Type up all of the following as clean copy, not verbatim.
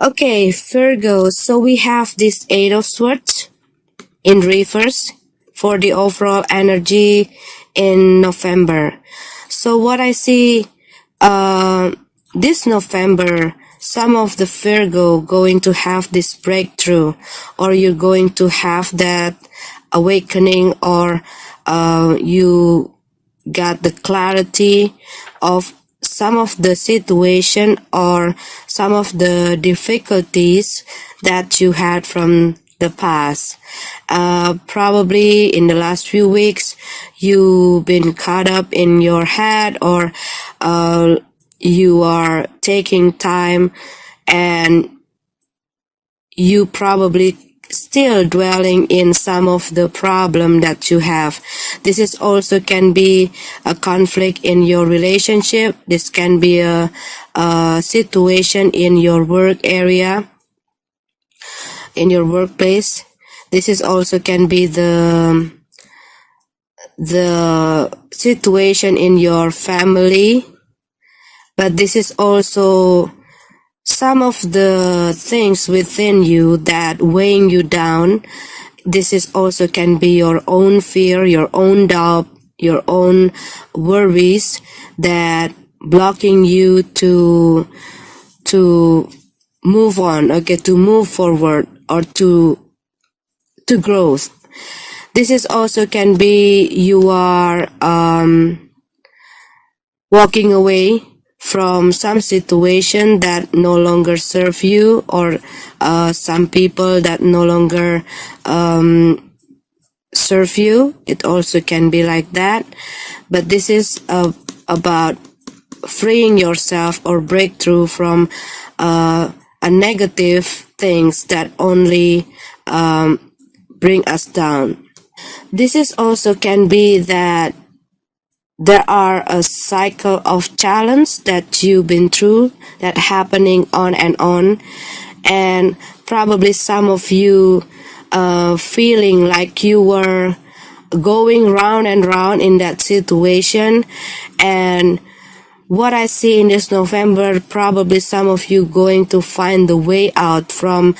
Okay, Virgo. So we have this Eight of Swords in reverse for the overall energy in November. So what I see, this November, some of the Virgo going to have this breakthrough, or you're going to have that awakening, or you got the clarity of some of the situation or some of the difficulties that you had from the past. Probably in the last few weeks, you've been caught up in your head, or you are taking time and you probably still dwelling in some of the problem that you have. This is also can be a conflict in your relationship. This can be a situation in your work area, in your workplace. This is also can be the situation in your family, but this is also some of the things within you that weighing you down. This is also can be your own fear, your own doubt, your own worries that blocking you to move on, okay, to move forward, or to growth. This is also can be you are walking away from some situation that no longer serve you, or some people that no longer serve you. It also can be like that, but this is about freeing yourself or breakthrough from a negative things that only bring us down. This is also can be that there are a cycle of challenge that you've been through that happening on, and probably some of you feeling like you were going round and round in that situation. And what I see in this November, probably some of you going to find the way out from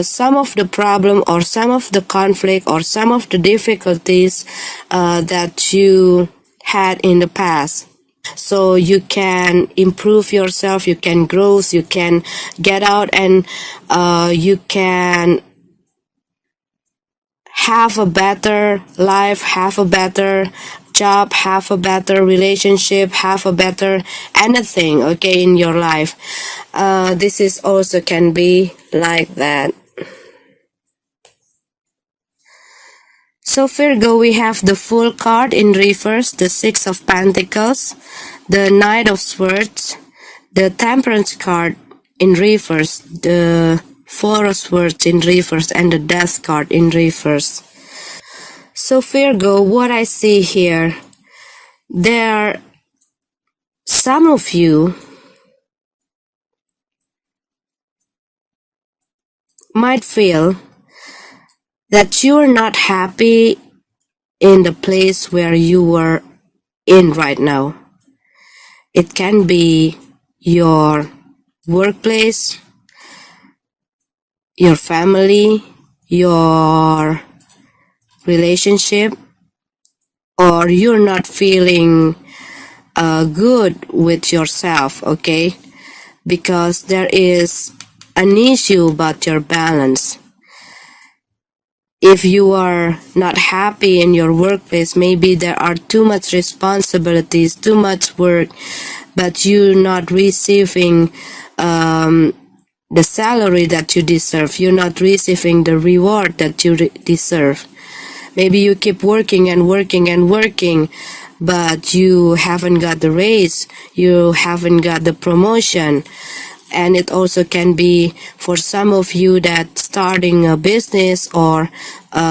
some of the problem, or some of the conflict, or some of the difficulties that you had in the past. So you can improve yourself, you can grow, you can get out, and you can have a better life, have a better job, have a better relationship, have a better anything, okay, in your life. This is also can be like that. So Virgo, we have the Fool card in reverse, the Six of Pentacles, the Knight of Swords, the Temperance card in reverse, the Four of Swords in reverse, and the Death card in reverse. So Virgo, what I see here, there are some of you might feel that you are not happy in the place where you were in right now. It can be your workplace, your family, your relationship, or you're not feeling good with yourself, okay? Because there is an issue about your balance. If you are not happy in your workplace, maybe there are too much responsibilities, too much work, but you're not receiving the salary that you deserve. You're not receiving the reward that you deserve. Maybe you keep working and working and working, but you haven't got the raise, you haven't got the promotion. And it also can be for some of you that starting a business, or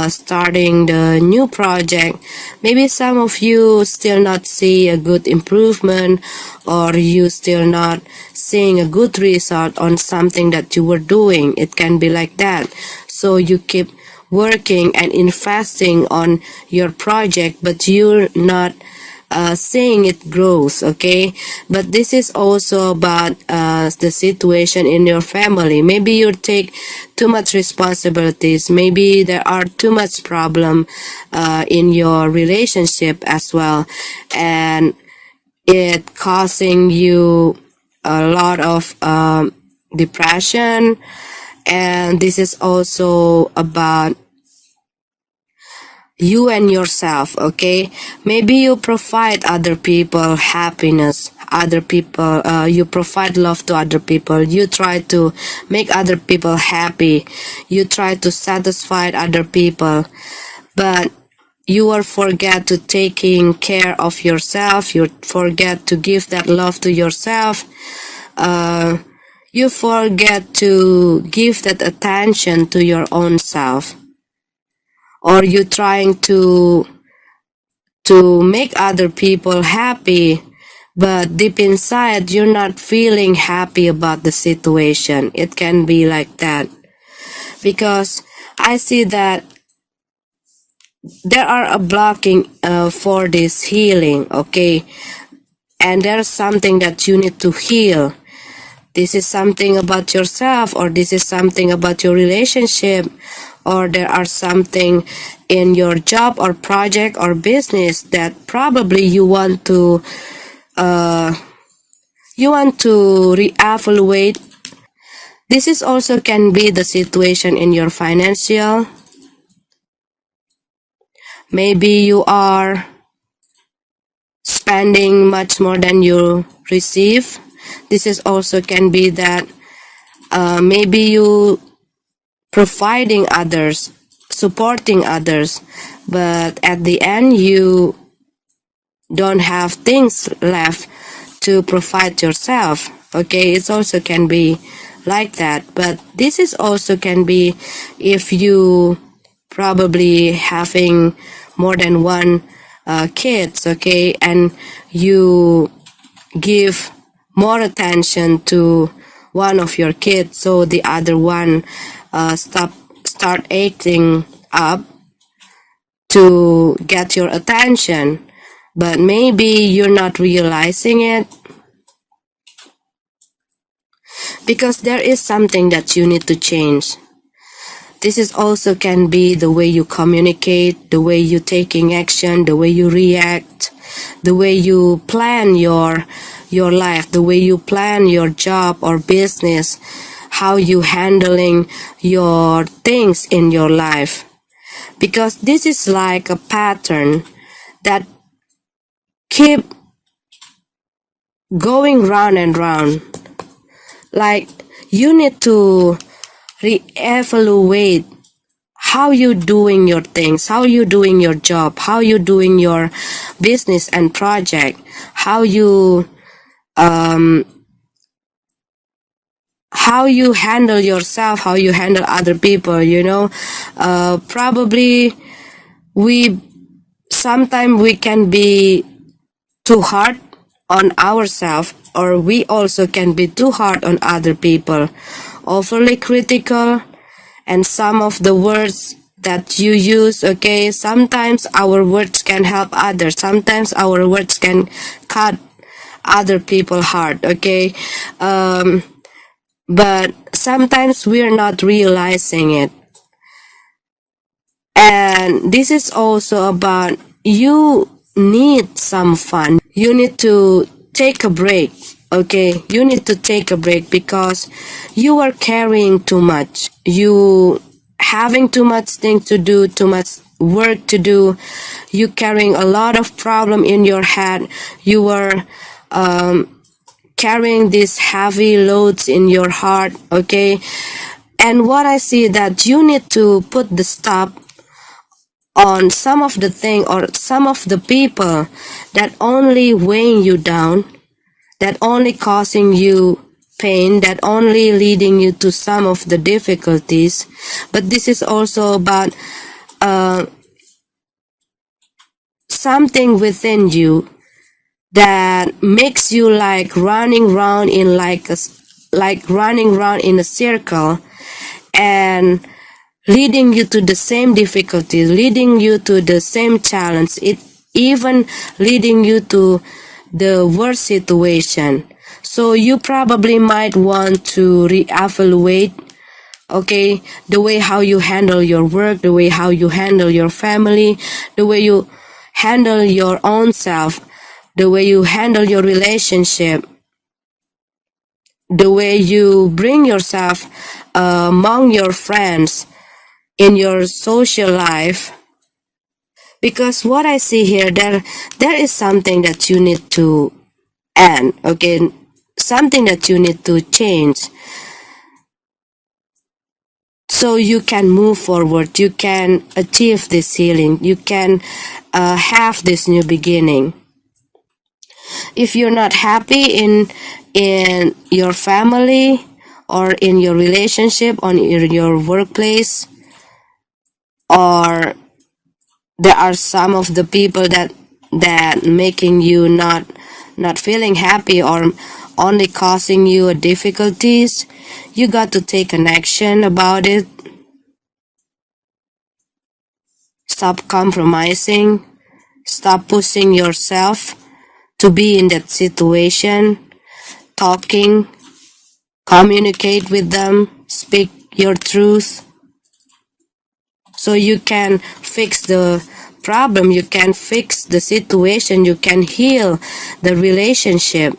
starting the new project. Maybe some of you still not see a good improvement, or you still not seeing a good result on something that you were doing. It can be like that. So you keep working and investing on your project, but you're not seeing it grows, okay? But this is also about the situation in your family. Maybe you take too much responsibilities. Maybe there are too much problem in your relationship as well, and it causing you a lot of depression. And this is also about you and yourself, okay? Maybe you provide other people happiness, other people, you provide love to other people, you try to make other people happy, you try to satisfy other people, but you will forget to taking care of yourself, you forget to give that love to yourself, you forget to give that attention to your own self, or you trying to make other people happy, but deep inside you're not feeling happy about the situation. It can be like that, because I see that there are a blocking for this healing, okay? And there's something that you need to heal. This is something about yourself, or this is something about your relationship, or there are something in your job or project or business that probably you want to reevaluate. This is also can be the situation in your financial. Maybe you are spending much more than you receive. This is also can be that maybe you providing others, supporting others, but at the end you don't have things left to provide yourself, okay? It also can be like that. But this is also can be if you probably having more than one kids, okay, and you give more attention to one of your kids, so the other one start acting up to get your attention, but maybe you're not realizing it, because there is something that you need to change. This is also can be the way you communicate, the way you taking action, the way you react, the way you plan your life, the way you plan your job or business, how you handling your things in your life. Because this is like a pattern that keep going round and round. Like you need to reevaluate how you doing your things, how you doing your job, how you doing your business and project, how you handle yourself, how you handle other people, you know. Probably sometimes we can be too hard on ourselves, or we also can be too hard on other people, overly critical, and some of the words that you use, okay, sometimes our words can help others, sometimes our words can cut other people heart, okay, but sometimes we're not realizing it. And this is also about you need some fun, you need to take a break, okay? You need to take a break because you are carrying too much, you having too much things to do, too much work to do, you carrying a lot of problem in your head, you are carrying these heavy loads in your heart, okay? And what I see that you need to put the stop on some of the thing or some of the people that only weighing you down, that only causing you pain, that only leading you to some of the difficulties. But this is also about something within you that makes you like running around in running around in a circle and leading you to the same difficulties, leading you to the same challenge. even leading you to the worst situation. So you probably might want to reevaluate, okay, the way how you handle your work, the way how you handle your family, the way you handle your own self, the way you handle your relationship, the way you bring yourself among your friends in your social life. Because what I see here, there is something that you need to end, okay, something that you need to change, so you can move forward, you can achieve this healing, you can have this new beginning. If you're not happy in your family or in your relationship or in your workplace, or there are some of the people that making you not feeling happy or only causing you difficulties, you got to take an action about it. Stop compromising, stop pushing yourself to be in that situation. Talking, communicate with them, speak your truth, so you can fix the problem, you can fix the situation, you can heal the relationship.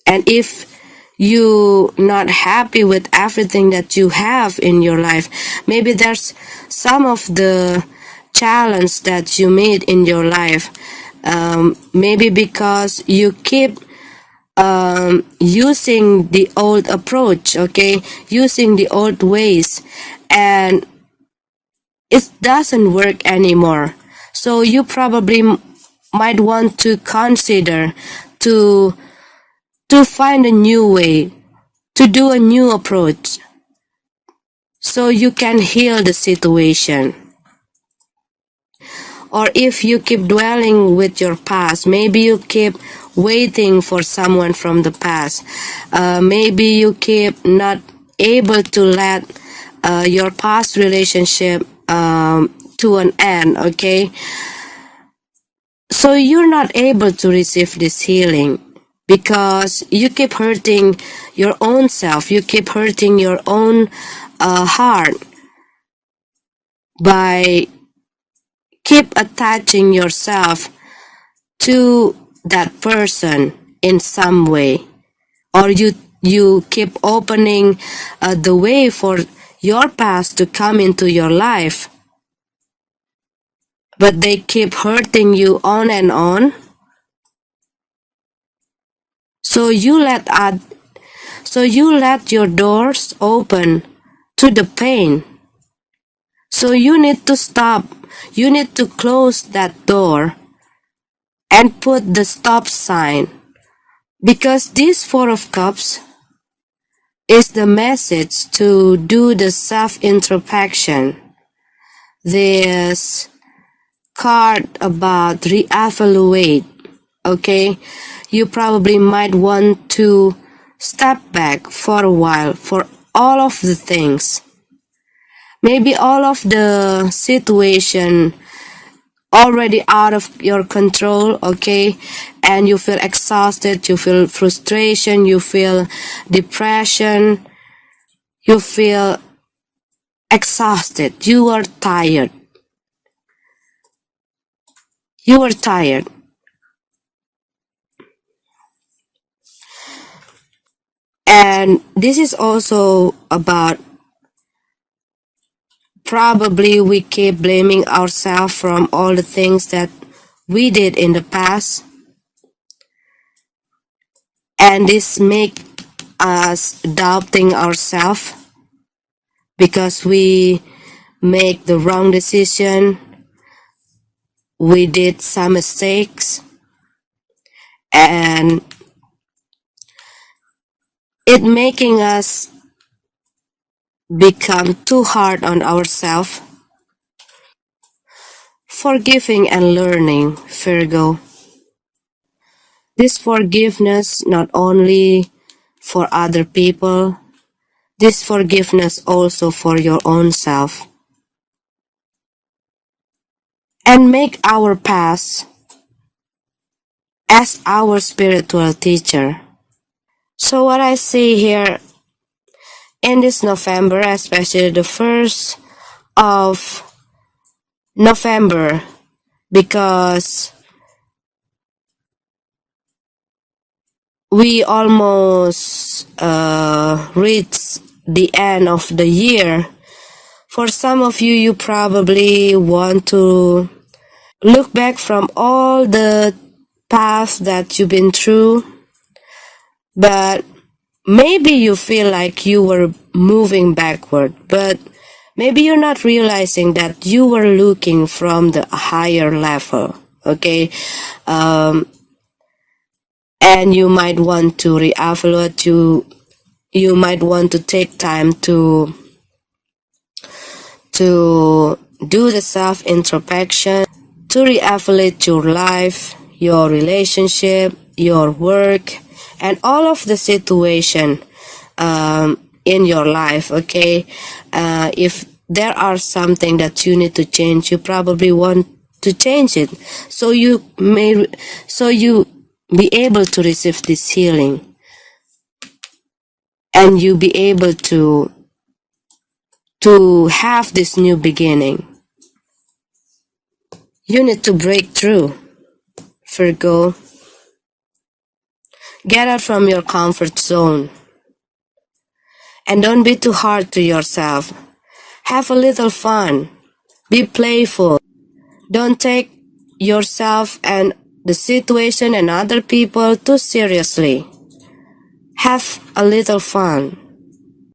And if you not happy with everything that you have in your life, maybe there's some of the challenge that you made in your life, maybe because you keep using the old approach, okay, using the old ways, and it doesn't work anymore. So you probably might want to consider to find a new way, to do a new approach, so you can heal the situation. Or if you keep dwelling with your past, maybe you keep waiting for someone from the past, maybe you keep not able to let your past relationship to an end, okay, so you're not able to receive this healing because you keep hurting your own self, you keep hurting your own heart by keep attaching yourself to that person in some way. Or you keep opening the way for your past to come into your life, but they keep hurting you on and on. So you let your doors open to the pain. So you need to stop. You need to close that door and put the stop sign. Because this Four of Cups is the message to do the self-introspection. This card about reevaluate, okay? You probably might want to step back for a while for all of the things. Maybe all of the situation already out of your control, okay, and you feel exhausted, you feel frustration, you feel depression, you feel exhausted, you are tired, and this is also about probably we keep blaming ourselves from all the things that we did in the past, and this make us doubting ourselves because we make the wrong decision, we did some mistakes, and it making us become too hard on ourselves. Forgiving and learning, Virgo. This forgiveness not only for other people, this forgiveness also for your own self. and make our past as our spiritual teacher. So what I see here in this November, especially the 1st of November, because we almost reach the end of the year. For some of you, you probably want to look back from all the paths that you've been through, but maybe you feel like you were moving backward, but maybe you're not realizing that you were looking from the higher level, okay? And you might want to reevaluate, you might want to take time to do the self-introspection, to reevaluate your life, your relationship, your work, and all of the situation in your life, okay? If there are something that you need to change, you probably want to change it. So you be able to receive this healing, and you be able to have this new beginning. You need to break through, Virgo. Get out from your comfort zone. And don't be too hard to yourself. Have a little fun. Be playful. Don't take yourself and the situation and other people too seriously. Have a little fun.